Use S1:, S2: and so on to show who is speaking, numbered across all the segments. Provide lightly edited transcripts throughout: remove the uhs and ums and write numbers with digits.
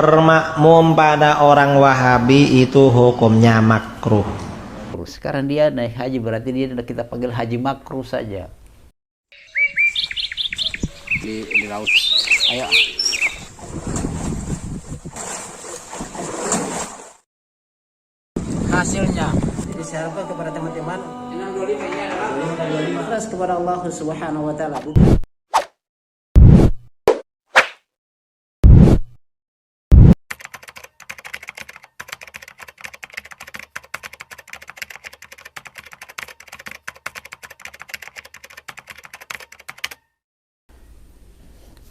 S1: Bermakmum pada orang Wahabi itu hukumnya makruh.
S2: Sekarang dia naik haji, berarti dia kita panggil haji makruh saja. Di laut. Ayo. Hasilnya
S3: diharapkan kepada teman-teman ikhlas kepada Allah Subhanahu wa taala.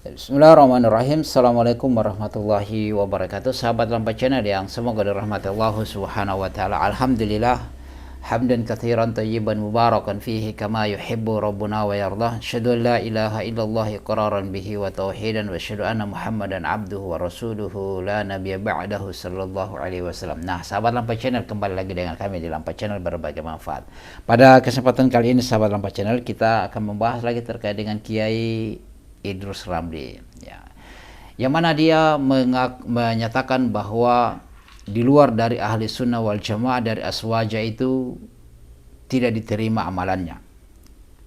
S2: Bismillahirrahmanirrahim. Assalamualaikum warahmatullahi wabarakatuh. Sahabat Lampa Channel yang semoga dirahmati Allah Subhanahu wa taala. Alhamdulillah hamdan katsiran thayyiban mubarakan fihi kama yuhibbu rabbuna wa yardah. Asyhadu an la ilaha illallah iqraran bihi wa tauhidan wa asyhadu anna Muhammadan abduhu wa rasuluhu la nabiyya ba'dahu sallallahu alaihi wasallam. Nah, sahabat Lampa Channel, kembali lagi dengan kami di Lampa Channel berbagai manfaat. Pada kesempatan kali ini sahabat Lampa Channel, kita akan membahas lagi terkait dengan Kiai Idrus Ramli, ya, yang mana dia menyatakan bahwa di luar dari ahli sunnah wal jamaah dari aswaja itu tidak diterima amalannya,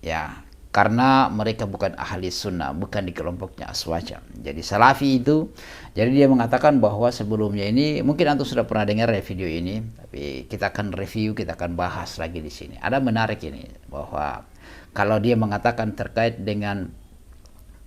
S2: ya, karena mereka bukan ahli sunnah, bukan di kelompoknya aswaja. Jadi salafi itu, jadi dia mengatakan bahwa sebelumnya ini mungkin antum sudah pernah dengar video ini, tapi kita akan review, kita akan bahas lagi di sini. Ada menarik ini bahwa kalau dia mengatakan terkait dengan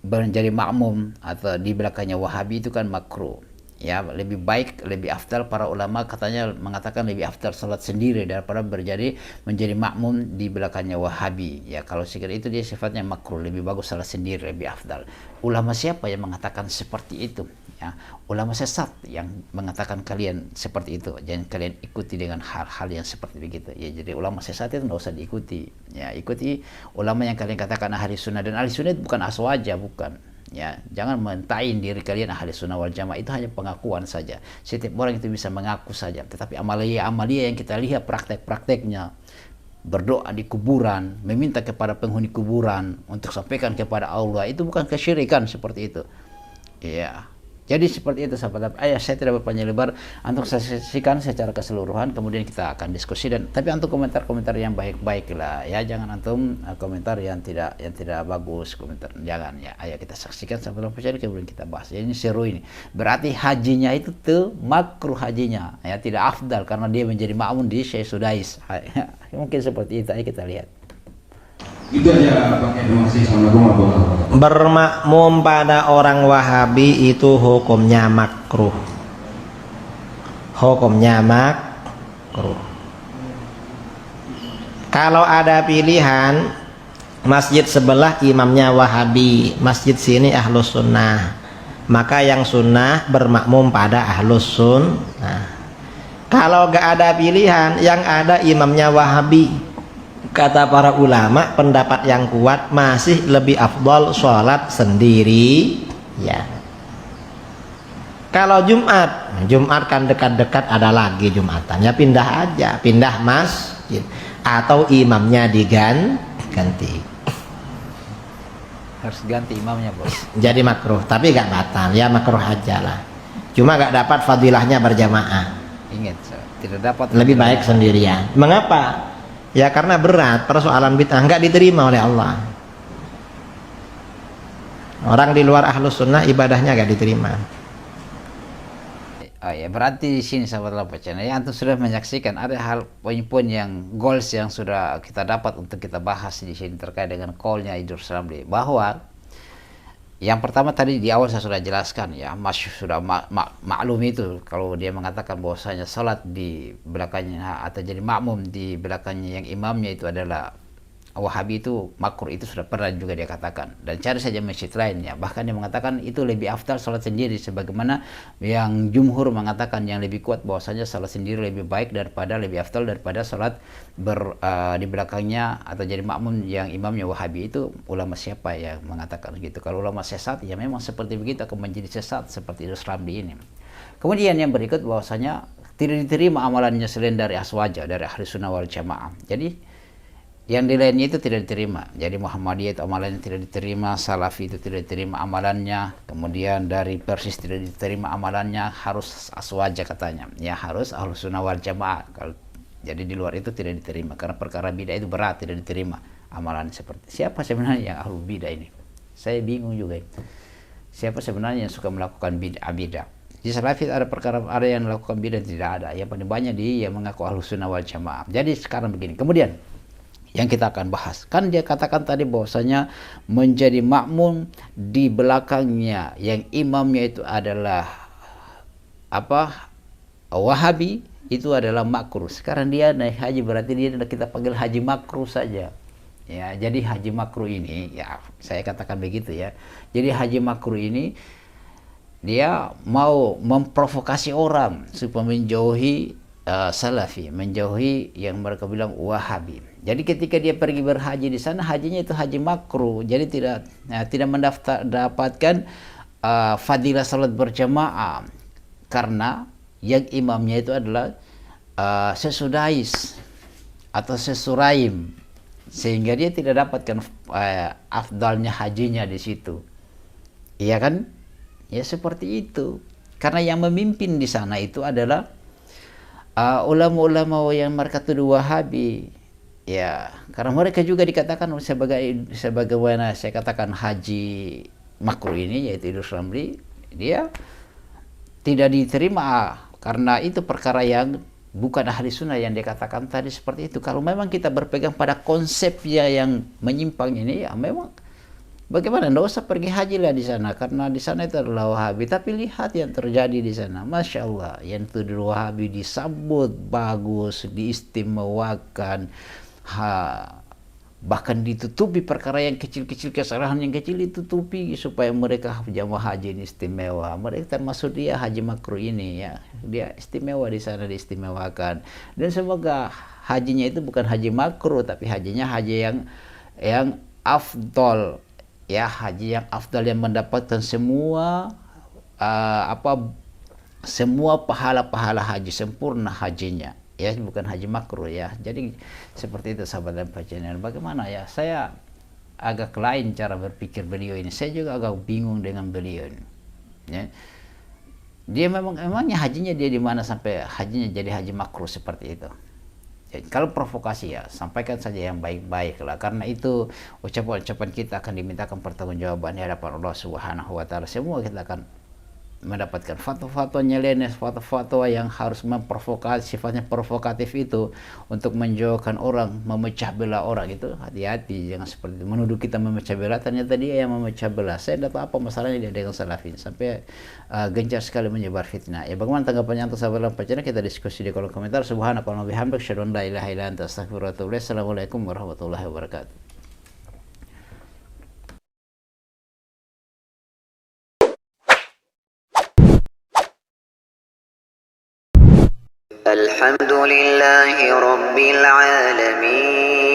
S2: menjadi makmum atau di belakangnya Wahabi itu kan makruh, ya, lebih baik, lebih afdal. Para ulama katanya mengatakan lebih afdal salat sendiri daripada menjadi makmum di belakangnya Wahabi, ya. Kalau sekiranya itu dia sifatnya makruh, lebih bagus salat sendiri, lebih afdal. Ulama siapa yang mengatakan seperti itu, ya? Ulama sesat yang mengatakan kalian seperti itu, jangan kalian ikuti dengan hal-hal yang seperti begitu, ya. Jadi ulama sesat itu nggak usah diikuti, ya. Ikuti ulama yang kalian katakan ahli sunnah, dan ahli sunnah itu bukan aswaja, bukan, ya. Jangan mentain diri kalian ahli sunnah wal jamaah, itu hanya pengakuan saja. Setiap orang itu bisa mengaku saja, tetapi amalia-amalia yang kita lihat praktek-prakteknya, berdoa di kuburan, meminta kepada penghuni kuburan untuk sampaikan kepada Allah, itu bukan kesyirikan seperti itu, ya. Jadi seperti itu sahabat. Saya tidak berpanjang lebar, antum saksikan secara keseluruhan, kemudian kita akan diskusi, dan tapi antum komentar-komentar yang baik-baik lah, ya. Jangan antum komentar yang tidak bagus, komentar jangan, ya. Ayo kita saksikan sampai selesai, kemudian kita bahas. Jadi ini seru ini. Berarti hajinya itu tuh makruh hajinya, ya, tidak afdal karena dia menjadi makmum di Syekh Sudais. Mungkin seperti itu. Ayo kita lihat.
S4: Itu aja pakai doa sih, Assalamualaikum warahmatullahi wabarakatuh.
S1: Bermakmum pada orang Wahabi itu hukumnya makruh. Hukumnya makruh. Kalau ada pilihan, masjid sebelah imamnya Wahabi, masjid sini ahlus sunnah, maka yang sunnah bermakmum pada ahlus sunnah. Kalau gak ada pilihan, yang ada imamnya Wahabi, kata para ulama, pendapat yang kuat masih lebih afdol sholat sendiri, ya. Kalau Jumat kan dekat-dekat ada lagi Jumatan, ya pindah aja, pindah masjid atau imamnya diganti.
S2: Harus ganti imamnya, bos.
S1: Jadi makruh, tapi gak batal, ya makruh aja lah. Cuma gak dapat fadilahnya berjamaah.
S2: Ingat, tidak dapat.
S1: Lebih baik sendirian. Mengapa? Ya karena berat, persoalan bid'ah nggak diterima oleh Allah. Orang di luar ahlus sunnah ibadahnya nggak diterima.
S2: Oh ya, berarti di sini sahabat Lampa Channel, ya, antum sudah menyaksikan ada hal poin-poin yang goals yang sudah kita dapat untuk kita bahas di sini terkait dengan call-nya Idrus Ramli, bahwa yang pertama tadi di awal saya sudah jelaskan, ya, Mas sudah maklum itu kalau dia mengatakan bahwasanya salat di belakangnya atau jadi makmum di belakangnya yang imamnya itu adalah Wahabi, itu makruh, itu sudah pernah juga dia katakan. Dan cari saja masjid lainnya, bahkan dia mengatakan itu lebih afdal salat sendiri, sebagaimana yang jumhur mengatakan, yang lebih kuat bahwasanya salat sendiri lebih baik daripada, lebih afdal daripada salat di belakangnya atau jadi makmum yang imamnya Wahabi. Itu ulama siapa yang mengatakan gitu? Kalau ulama sesat, ya memang seperti begitu, akan menjadi sesat seperti Idrus Ramli ini. Kemudian yang berikut bahwasanya tidak diterima amalannya selain dari aswaja, dari ahli sunnah wal jamaah. Jadi yang di lainnya itu tidak diterima. Jadi Muhammadiyah itu amalannya tidak diterima, Salafi itu tidak diterima amalannya, kemudian dari Persis tidak diterima amalannya, harus aswaja katanya. Ya harus Ahlus Sunnah wal Jamaah. Kalau jadi di luar itu tidak diterima karena perkara bidah itu berat, tidak diterima amalan seperti. Siapa sebenarnya yang ahlul bidah ini? Saya bingung juga. Siapa sebenarnya yang suka melakukan bidah? Di Salafi ada perkara, ada yang melakukan bidah, tidak ada. Yang paling banyak dia yang mengaku Ahlus Sunnah wal Jamaah. Jadi sekarang begini. Kemudian yang kita akan bahas, kan dia katakan tadi bahwasanya menjadi makmum di belakangnya yang imamnya itu adalah apa, Wahabi, itu adalah makruh. Sekarang dia naik haji, berarti dia kita panggil haji makruh saja. Ya, jadi haji makruh ini, ya saya katakan begitu ya. Jadi haji makruh ini dia mau memprovokasi orang supaya menjauhi Salafi, menjauhi yang mereka bilang Wahabi. Jadi ketika dia pergi berhaji di sana, hajinya itu haji makruh. Jadi tidak mendapatkan fadilah salat berjamaah karena yang imamnya itu adalah sesudais atau sesuraim, sehingga dia tidak dapatkan afdalnya hajinya di situ. Iya kan? Ya seperti itu. Karena yang memimpin di sana itu adalah ulama-ulama yang mereka tuduh Wahabi. Ya, karena mereka juga dikatakan sebagaimana saya katakan haji makruh ini, yaitu Idrus Ramli, dia tidak diterima karena itu perkara yang bukan ahli sunnah yang dikatakan tadi seperti itu. Kalau memang kita berpegang pada konsepnya yang menyimpang ini, ya memang bagaimana? Nggak usah pergi haji lah di sana, karena di sana itu adalah Wahabi. Tapi lihat yang terjadi di sana, masya Allah, yang tuduh Wahabi disambut bagus, diistimewakan, bahkan ditutupi perkara yang kecil-kecil, kesalahan yang kecil ditutupi supaya mereka jamaah haji ini istimewa. Mereka termasuk dia haji makruh ini ya, dia istimewa di sana, diistimewakan. Dan semoga hajinya itu bukan haji makruh, tapi hajinya haji yang afdol. Ya, haji yang afdal, yang mendapatkan semua semua pahala-pahala haji, sempurna hajinya. Ya, bukan haji makruh ya. Jadi seperti itu sahabat dan pendengar. Bagaimana ya? Saya agak lain cara berpikir beliau ini. Saya juga agak bingung dengan beliau ini. Ya. Dia memangnya hajinya dia di mana sampai hajinya jadi haji makruh seperti itu. Ya, kalau provokasi ya sampaikan saja yang baik-baik lah, karena itu ucapan-ucapan kita akan dimintakan pertanggungjawaban di hadapan Allah Subhanahu wa taala. Semua kita akan mendapatkan fatwa-fatwa nyeleneh, fatwa-fatwa yang harus memprovokasi, sifatnya provokatif itu untuk menjauhkan orang, memecah belah orang. Itu hati-hati, jangan seperti itu. Menuduh kita memecah belah, ternyata dia yang memecah belah. Saya tidak tahu apa masalahnya dia dengan Salafin sampai gencar sekali menyebar fitnah. Ya, bagaimana tanggapannya untuk sahabat lampu channel? Kita diskusi di kolom komentar. Subhanakallahumma wa bihamdika, asyhadu an la ilaha illa anta, astaghfiruka wa atubu ilaik. Assalamualaikum warahmatullahi wabarakatuh.
S5: الحمد لله رب العالمين